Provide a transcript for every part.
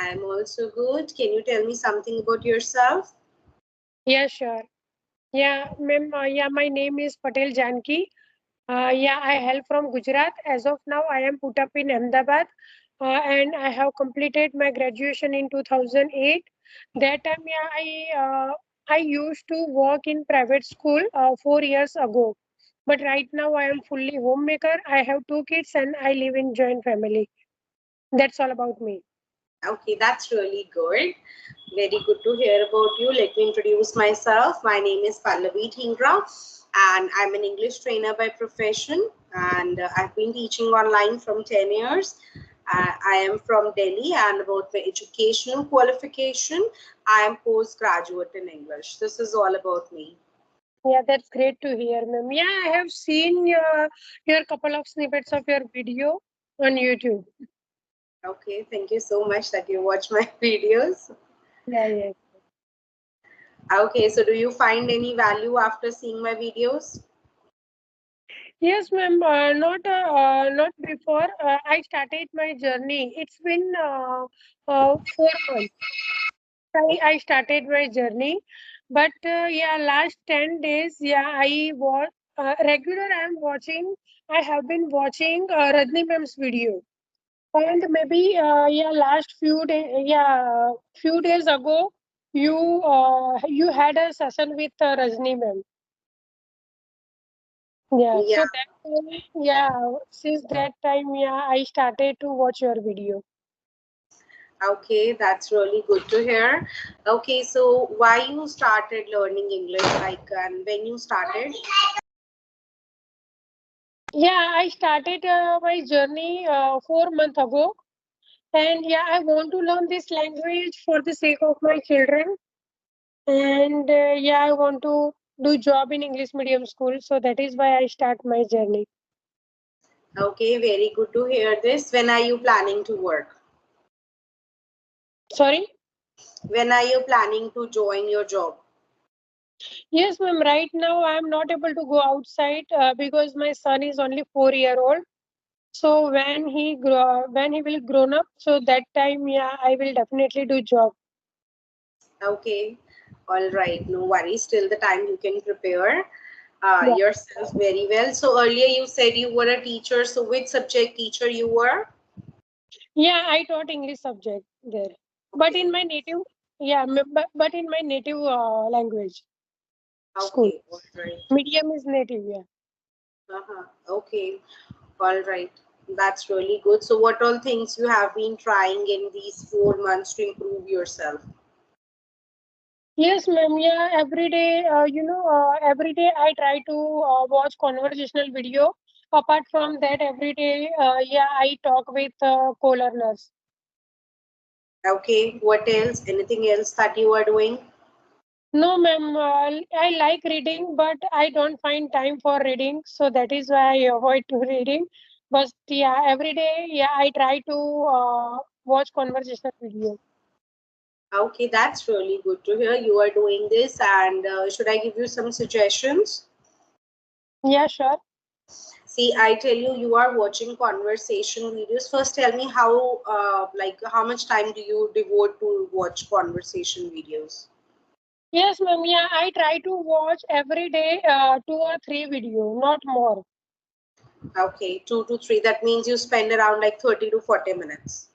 I'm also good. Can you tell me something about yourself? Yeah, sure. Yeah, ma'am. Yeah, my name is Patel Janki. Yeah, I hail from Gujarat. As of now, I am put up in Ahmedabad, and I have completed my graduation in 2008. That time, yeah, I used to work in private school 4 years ago. But right now, I am fully homemaker. I have two kids, and I live in joint family. That's all about me. Okay, that's really good. Very good to hear about you. Let me introduce myself. My name is Pallavi Dhingra, and I'm an English trainer by profession. And I've been teaching online from 10 years. I am from Delhi, and about my educational qualification, I am postgraduate in English. This is all about me. Yeah, that's great to hear, ma'am. Yeah, I have seen your couple of snippets of your video on YouTube. Okay, thank you so much that you watch my videos. Yeah, yeah. Okay, so do you find any value after seeing my videos? Yes, ma'am. Not before I started my journey. It's been 4 months. I started my journey, but yeah, last 10 days, yeah, I was regular. I have been watching Rajni ma'am's video. And maybe yeah, few days ago, you had a session with Rajni ma'am. Yeah, Yeah. so that time, yeah, since that time, yeah, I started to watch your video. Okay, that's really good to hear. Okay, so why you started learning English, like, and when you started? Yeah, I started my journey 4 months ago, and yeah, I want to learn this language for the sake of my children, and yeah, I want to do job in English medium school, so that is why I start my journey. Okay, very good to hear this. When are you planning to work? Sorry. When are you planning to join your job? Yes, ma'am. Right now, I am not able to go outside because my son is only 4 year old. So when he will grown up, so that time, yeah, I will definitely do job. Okay, all right, no worries. Till the time you can prepare Yeah, yourself very well. So earlier you said you were a teacher. So which subject teacher you were? yeah, I taught English subject there, but in Okay, my native, yeah, but in my native language school. okay, all right. Medium is native. Yeah. Uh-huh. Okay. All right. That's really good. So, what all things you have been trying in these 4 months to improve yourself? Yes, ma'am. Yeah, every day, every day I try to watch conversational video. Apart from that, every day, yeah, I talk with co-learners. Okay. What else? Anything else that you are doing? No, ma'am. I like reading, but I don't find time for reading, so that is why I avoid to reading. But yeah, every day, yeah, I try to watch conversational video. Okay, that's really good to hear. You are doing this, and should I give you some suggestions? Yeah, sure. See, I tell you, you are watching conversation videos. First, tell me how much time do you devote to watch conversation videos? Yes, ma'am. Yeah, I try to watch every day 2 or 3 video, not more. Okay, 2 to 3. That means you spend around like 30 to 40 minutes.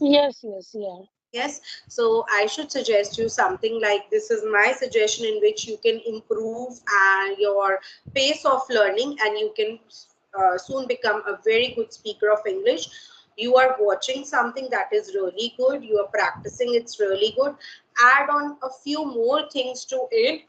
Yes, yes, yeah. Yes, so I should suggest you something like this is my suggestion in which you can improve your pace of learning and you can soon become a very good speaker of English. You are watching something that is really good, you are practicing, it's really good. Add on a few more things to it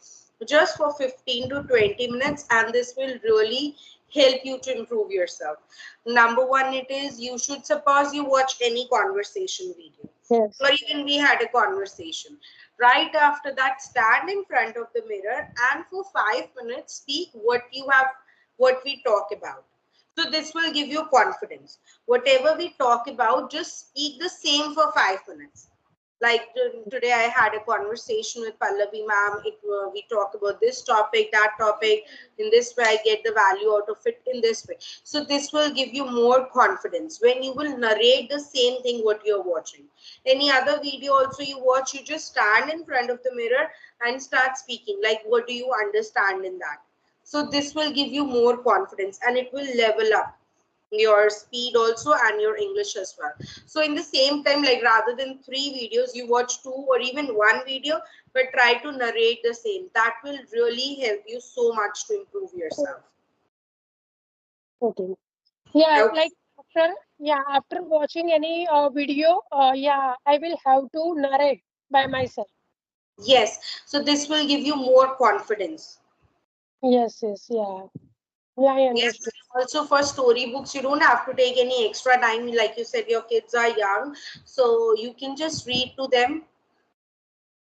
just for 15 to 20 minutes, and this will really help you to improve yourself. Number one, it is you should suppose you watch any conversation video Yes. or even we had a conversation. Right after that, stand in front of the mirror and for 5 minutes speak what we talk about. So this will give you confidence. Whatever we talk about, just speak the same for 5 minutes. Like today I had a conversation with Pallavi ma'am. We talk about this topic, that topic. In this way I get the value out of it in this way. So this will give you more confidence when you will narrate the same thing what you're watching. Any other video also you watch, you just stand in front of the mirror and start speaking, like what do you understand in that. So this will give you more confidence and it will level up your speed also and your English as well. So in the same time, like rather than 3 videos, you watch 2 or even 1 video, but try to narrate the same. That will really help you so much to improve yourself. Okay. Yeah, Okay. like after watching any video, I will have to narrate by myself. Yes. So this will give you more confidence. Yes, yes, yeah. Yeah, I Yes. understood. Also for storybooks, you don't have to take any extra time. Like you said, your kids are young, so you can just read to them.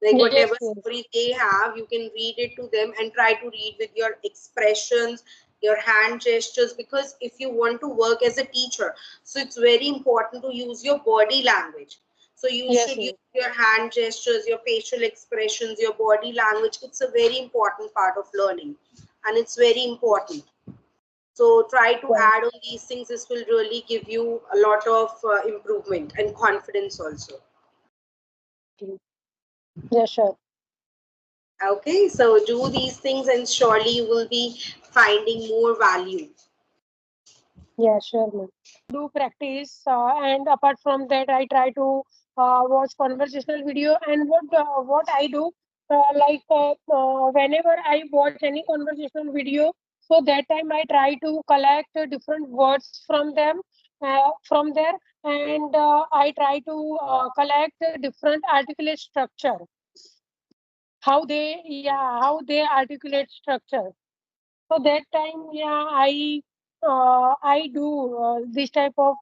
Like Yes, whatever yes, story they have, you can read it to them and try to read with your expressions, your hand gestures, because if you want to work as a teacher, so it's very important to use your body language. So you yes, should yes. use your hand gestures, your facial expressions, your body language. It's a very important part of learning and it's very important. So try to Yeah. add on these things. This will really give you a lot of improvement and confidence also. Okay. Yeah, sure. Okay, so do these things and surely you will be finding more value. Yeah, sure, ma'am. Do practice, and apart from that, I try to watch conversational video. And what I do, whenever I watch any conversational video, so that time I try to collect different words from them, from there, and I try to collect different articulate structure, how they articulate structure. So that time, I do this type of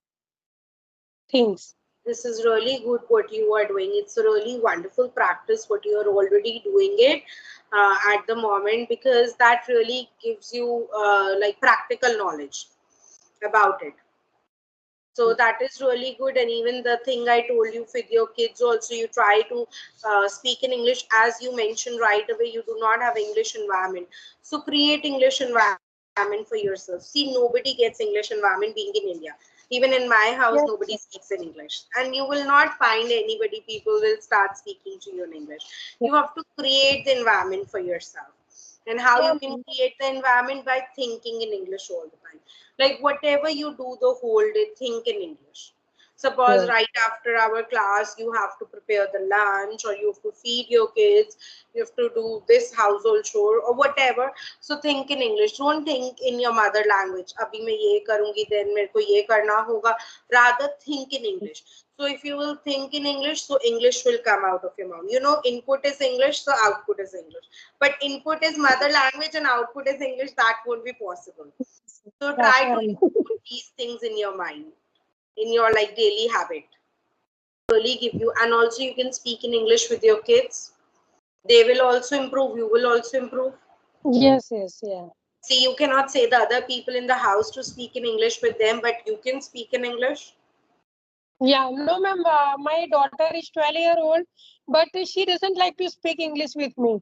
things. This is really good what you are doing. It's a really wonderful practice what you are already doing it at the moment, because that really gives you like practical knowledge about it. So that is really good. And even the thing I told you with your kids also, you try to speak in English. As you mentioned right away, you do not have English environment. So create English environment for yourself. See, nobody gets English environment being in India. Even in my house, nobody Yes, speaks in English. And you will not find anybody, people will start speaking to you in English. You yes, have to create the environment for yourself. And how you yeah, can create the environment by thinking in English all the time. Like whatever you do the whole day, think in English. Suppose yes, right after our class, you have to prepare the lunch or you have to feed your kids, you have to do this household chore or whatever. So think in English. Don't think in your mother language. Abhi मैं ये करूँगी, then मेरे को ये करना होगा. Rather think in English. So if you will think in English, so English will come out of your mouth. You know, input is English, so output is English. But input is mother language and output is English. That won't be possible. So yeah, try to sure. include these things in your mind, in your like daily habit. Really give you, and also you can speak in English with your kids. They will also improve. You will also improve. Yes, yes, yeah. See, you cannot say the other people in the house to speak in English with them, but you can speak in English. Yeah, no, ma'am. My daughter is 12-year-old, but she doesn't like to speak English with me.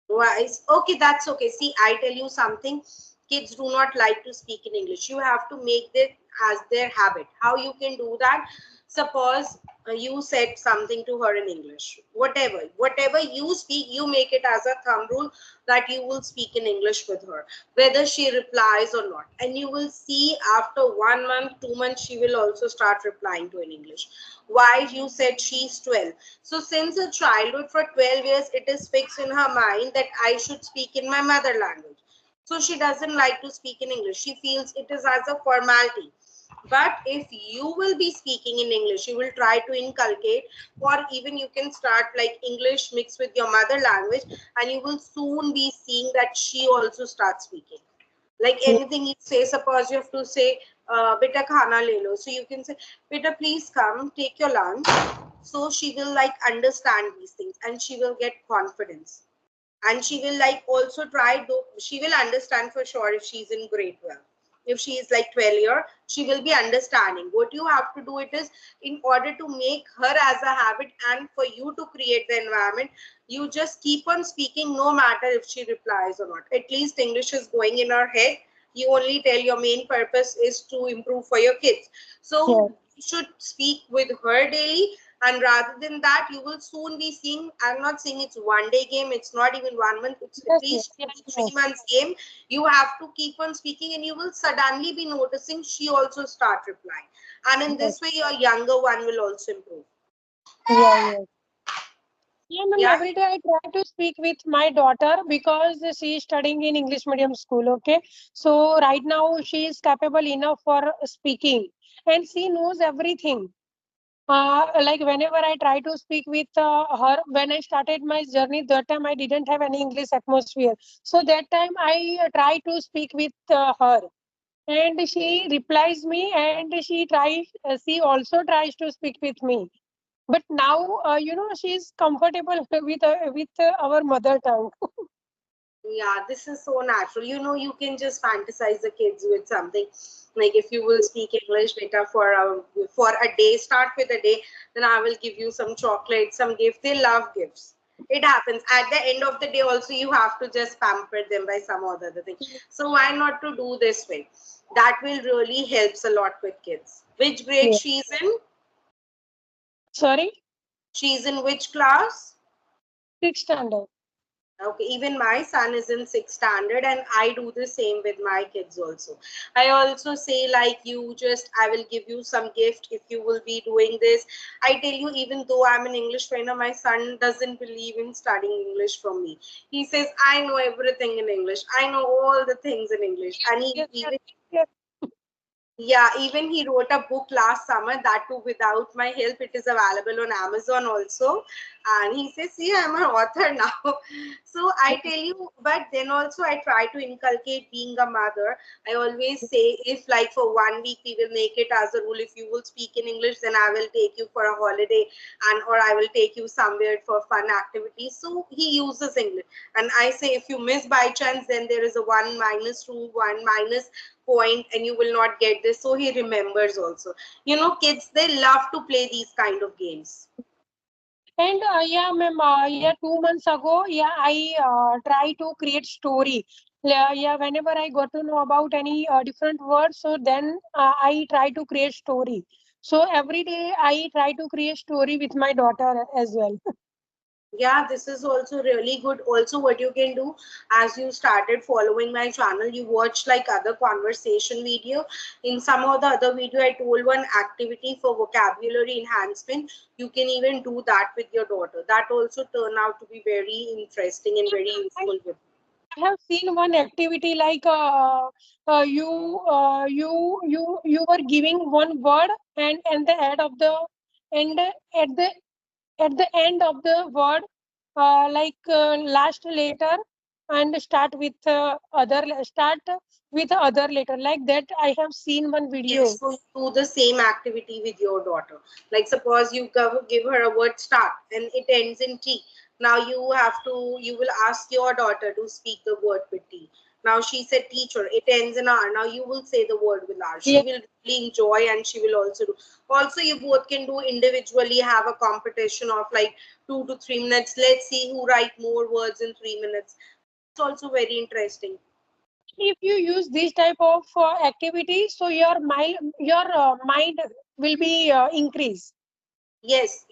Wise. Okay, that's okay. See, I tell you something. Kids do not like to speak in English. You have to make that as their habit. How you can do that? Suppose you said something to her in English. Whatever you speak, you make it as a thumb rule that you will speak in English with her, whether she replies or not. And you will see after 1 month, 2 months, she will also start replying to in English. Why you said she's 12? So since her childhood for 12 years, it is fixed in her mind that I should speak in my mother language. So she doesn't like to speak in English. She feels it is as a formality. But if you will be speaking in English, you will try to inculcate, or even you can start like English mixed with your mother language, and you will soon be seeing that she also starts speaking. Like anything you say, suppose you have to say beta khana le lo, so you can say beta please come take your lunch. So she will like understand these things and she will get confidence, and she will like also try, though she will understand for sure if she's in grade 12. if she is like 12 year, she will be understanding. What you have to do it is, in order to make her as a habit and for you to create the environment, you just keep on speaking no matter if she replies or not. At least English is going in her head. You only tell your main purpose is to improve for your kids. Yeah. So you should speak with her daily, and rather than that, you will soon be seeing, I'm not saying it's one day game, it's not even 1 month, it's at Yes, yes, least 2 to 3 yes, months game. You have to keep on speaking, and you will suddenly be noticing she also start replying, and in yes. this way your younger one will also improve. Yeah, yeah. Yeah, ma'am, Yeah. every day I try to speak with my daughter because she is studying in English medium school. Okay. So right now she is capable enough for speaking and she knows everything. Like whenever I try to speak with her, when I started my journey, that time I didn't have any English atmosphere. So that time I try to speak with her, and she replies me, and she also tries to speak with me. But now, she's comfortable with our mother tongue. Yeah, this is so natural. You know, you can just fantasize the kids with something like, if you will speak English better for a day, start with a day, then I will give you some chocolate, some gift. They love gifts. It happens. At the end of the day, also you have to just pamper them by some other thing. So why not to do this way? That will really helps a lot with kids. Which grade Yeah. she's in? Sorry, She's in which class? sixth standard. Okay, even my son is in sixth standard, and I do the same with my kids also. I also say, like, you just, I will give you some gift if you will be doing this. I tell you, even though I'm an English trainer, my son doesn't believe in studying English from me. He says, I know everything in English. I know all the things in English. And he Yes, yes, even, yes. yeah, even he wrote a book last summer, that too without my help. It is available on Amazon also. And he says, see, I'm an author now. So I tell you, but then also I try to inculcate being a mother. I always say, if like for 1 week we will make it as a rule, if you will speak in English, then I will take you for a holiday, and or I will take you somewhere for fun activities. So he uses English. And I say, if you miss by chance, then there is a one minus rule, one minus point, and you will not get this. So he remembers also. You know, kids, they love to play these kind of games. And yeah, ma'am, yeah, 2 months ago, yeah, I try to create story. Yeah, yeah, whenever I got to know about any different words, so then I try to create story. So every day I try to create story with my daughter as well. Yeah, this is also really good. Also, what you can do, as you started following my channel, you watch like other conversation video. In some of the other video, I told one activity for vocabulary enhancement. You can even do that with your daughter. That also turn out to be very interesting and very I useful with. I have seen one activity like you were giving one word, and the end of the and at the end of the word, last letter, and start with other letter, like that. I have seen one Yes, video. so you do the same activity with your daughter. Like suppose you give her a word start and it ends in T. Now you will ask your daughter to speak the word with T. Now she said teacher, it ends in R. Now you will say the word with R. She Yeah, will really enjoy, and she will also do. Also, you both can do individually, have a competition of like 2 to 3 minutes. Let's see who write more words in 3 minutes. That's also very interesting. if you use this type of activity, so your mind will be increased. Yes,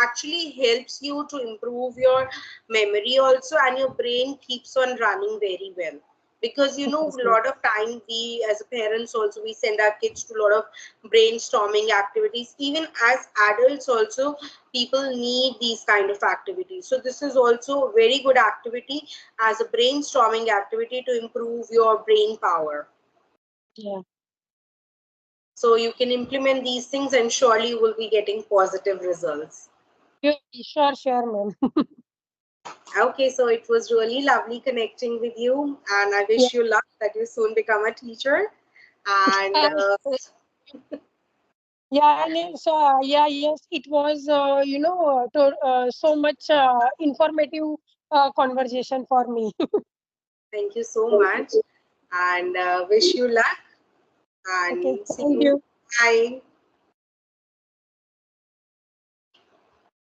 actually helps you to improve your memory also, and your brain keeps on running very well. Because you know, Yes, a yes. lot of time we as parents also, we send our kids to a lot of brainstorming activities. Even as adults also, people need these kind of activities. So this is also a very good activity as a brainstorming activity to improve your brain power. Yeah. So you can implement these things, and surely you will be getting positive results. Sure, sure, ma'am. Okay, so it was really lovely connecting with you, and I Yeah. wish you luck that you soon become a teacher. And And yeah, and so yeah, yes, it was so much informative conversation for me. thank you so much. and wish you luck Okay, and see thank you. you. Bye.